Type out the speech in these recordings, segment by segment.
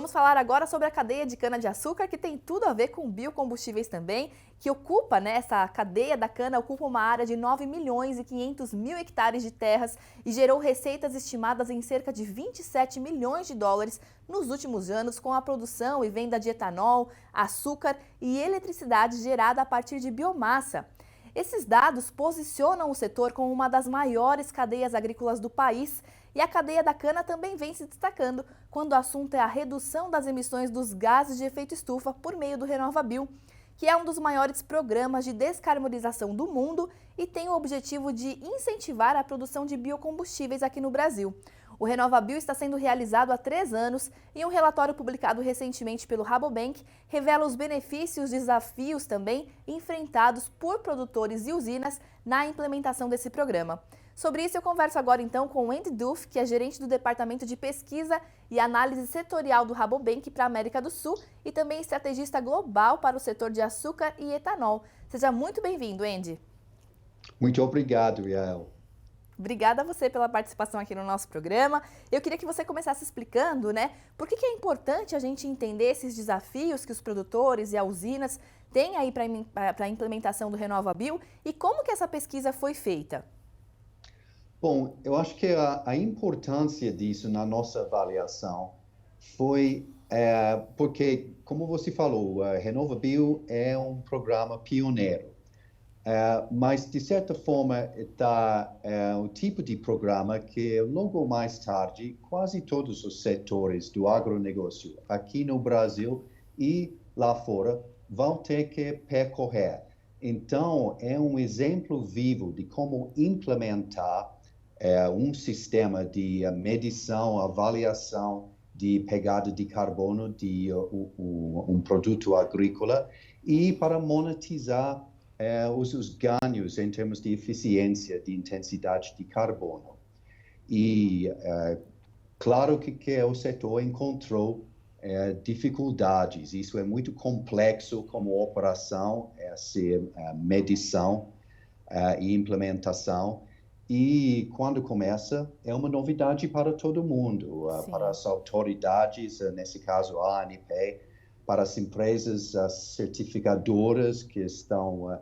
Vamos falar agora sobre a cadeia de cana-de-açúcar, que tem tudo a ver com biocombustíveis também, que ocupa, essa cadeia da cana ocupa uma área de 9 milhões e 500 mil hectares de terras e gerou receitas estimadas em cerca de 27 milhões de dólares nos últimos anos, com a produção e venda de etanol, açúcar e eletricidade gerada a partir de biomassa. Esses dados posicionam o setor como uma das maiores cadeias agrícolas do país e a cadeia da cana também vem se destacando quando o assunto é a redução das emissões dos gases de efeito estufa por meio do RenovaBio, que é um dos maiores programas de descarbonização do mundo e tem o objetivo de incentivar a produção de biocombustíveis aqui no Brasil. O RenovaBio está sendo realizado há 3 anos e um relatório publicado recentemente pelo Rabobank revela os benefícios e desafios também enfrentados por produtores e usinas na implementação desse programa. Sobre isso eu converso agora então com o Andy Duff, que é gerente do Departamento de Pesquisa e Análise Setorial do Rabobank para a América do Sul e também estrategista global para o setor de açúcar e etanol. Seja muito bem-vindo, Andy. Muito obrigado, Yael. Obrigada a você pela participação aqui no nosso programa. Eu queria que você começasse explicando, por que é importante a gente entender esses desafios que os produtores e as usinas têm aí para a implementação do RenovaBio e como que essa pesquisa foi feita. Bom, eu acho que a importância disso na nossa avaliação foi porque, como você falou, a RenovaBio é um programa pioneiro. Mas, de certa forma, é o tipo de programa que, logo mais tarde, quase todos os setores do agronegócio, aqui no Brasil e lá fora, vão ter que percorrer. Então, é um exemplo vivo de como implementar um sistema de medição, avaliação de pegada de carbono de um produto agrícola e para monetizar os ganhos em termos de eficiência, de intensidade de carbono. E claro que o setor encontrou dificuldades. Isso é muito complexo como operação, essa medição e implementação. E quando começa, é uma novidade para todo mundo, para as autoridades, nesse caso a ANP, para as empresas certificadoras que estão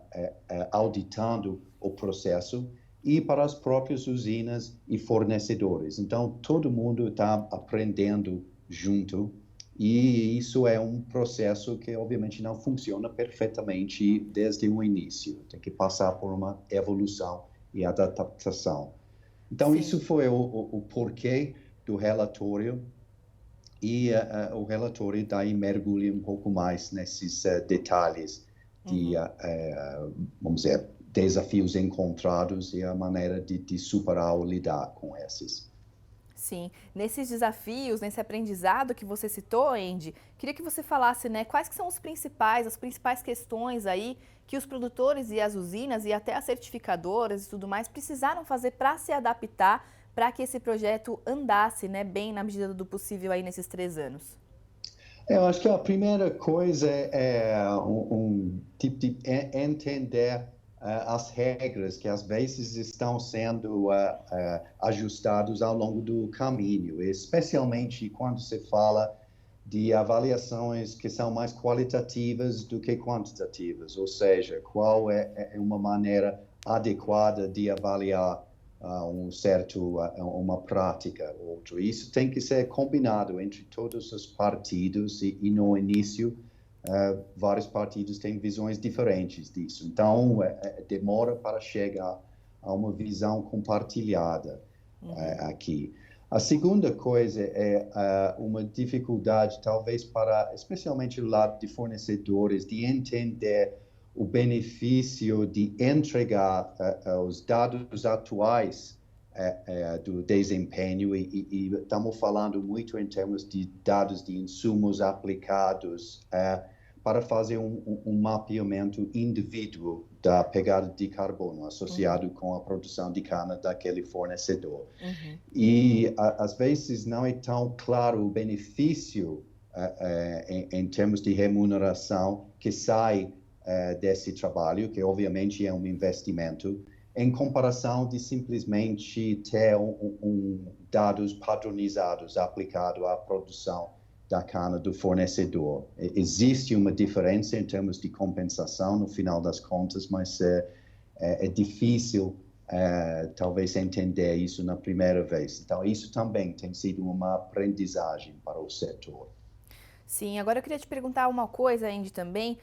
auditando o processo e para as próprias usinas e fornecedores. Então, todo mundo está aprendendo junto e isso é um processo que, obviamente, não funciona perfeitamente desde o início. Tem que passar por uma evolução e adaptação. Então, isso foi o porquê do relatório. E o relatório daí mergulha um pouco mais nesses detalhes de, vamos dizer, desafios encontrados e a maneira de superar ou lidar com esses. Sim, nesses desafios, nesse aprendizado que você citou, Andy, queria que você falasse, quais que são as principais questões aí que os produtores e as usinas e até as certificadoras e tudo mais precisaram fazer para se adaptar para que esse projeto andasse bem na medida do possível aí nesses 3 anos? Eu acho que a primeira coisa é tipo de entender as regras que às vezes estão sendo ajustadas ao longo do caminho, especialmente quando se fala de avaliações que são mais qualitativas do que quantitativas, ou seja, qual é uma maneira adequada de avaliar uma prática ou outra. Isso tem que ser combinado entre todos os partidos e no início vários partidos têm visões diferentes disso. Então, demora para chegar a uma visão compartilhada aqui. A segunda coisa é uma dificuldade, talvez, especialmente do lado de fornecedores, de entender o benefício de entregar os dados atuais do desempenho e estamos falando muito em termos de dados de insumos aplicados para fazer um mapeamento indivíduo da pegada de carbono associado com a produção de cana daquele fornecedor. E às vezes não é tão claro o benefício em termos de remuneração que sai desse trabalho, que obviamente é um investimento, em comparação de simplesmente ter dados padronizados aplicados à produção da cana do fornecedor. Existe uma diferença em termos de compensação no final das contas, mas é difícil talvez entender isso na primeira vez. Então, isso também tem sido uma aprendizagem para o setor. Sim, agora eu queria te perguntar uma coisa, Andy, também.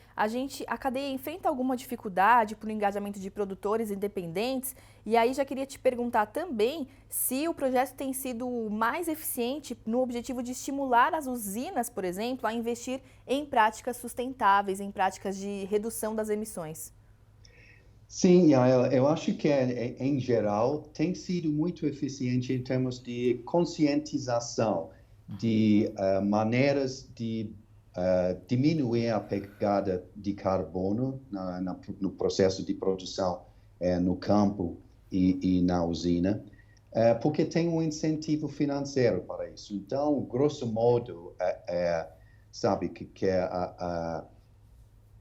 A cadeia enfrenta alguma dificuldade para o engajamento de produtores independentes? E aí já queria te perguntar também se o projeto tem sido mais eficiente no objetivo de estimular as usinas, por exemplo, a investir em práticas sustentáveis, em práticas de redução das emissões. Sim, eu acho que, em geral, tem sido muito eficiente em termos de conscientização de maneiras de diminuir a pegada de carbono no processo de produção no campo e na usina, porque tem um incentivo financeiro para isso. Então, grosso modo, sabe que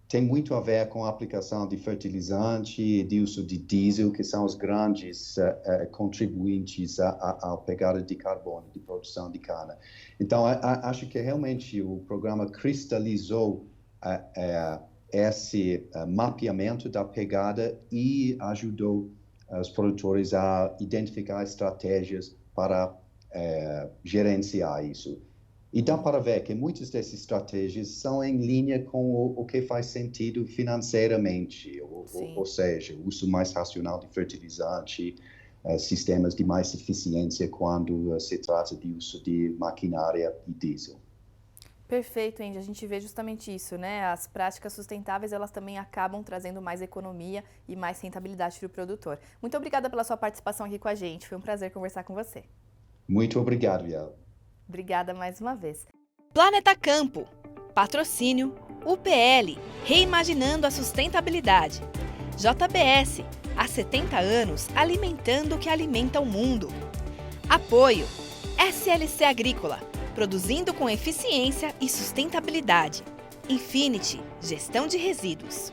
tem muito a ver com a aplicação de fertilizante e de uso de diesel, que são os grandes contribuintes à pegada de carbono, de produção de cana. Então, acho que realmente o programa cristalizou esse mapeamento da pegada e ajudou os produtores a identificar estratégias para gerenciar isso. E dá para ver que muitas dessas estratégias são em linha com o que faz sentido financeiramente, ou seja, o uso mais racional de fertilizante, sistemas de mais eficiência quando se trata de uso de maquinária e diesel. Perfeito, Andy. A gente vê justamente isso, né? As práticas sustentáveis, elas também acabam trazendo mais economia e mais rentabilidade para o produtor. Muito obrigada pela sua participação aqui com a gente. Foi um prazer conversar com você. Muito obrigado, Biel. Obrigada mais uma vez. Planeta Campo. Patrocínio UPL, reimaginando a sustentabilidade. JBS, há 70 anos alimentando o que alimenta o mundo. Apoio SLC Agrícola, produzindo com eficiência e sustentabilidade. Infinity, gestão de resíduos.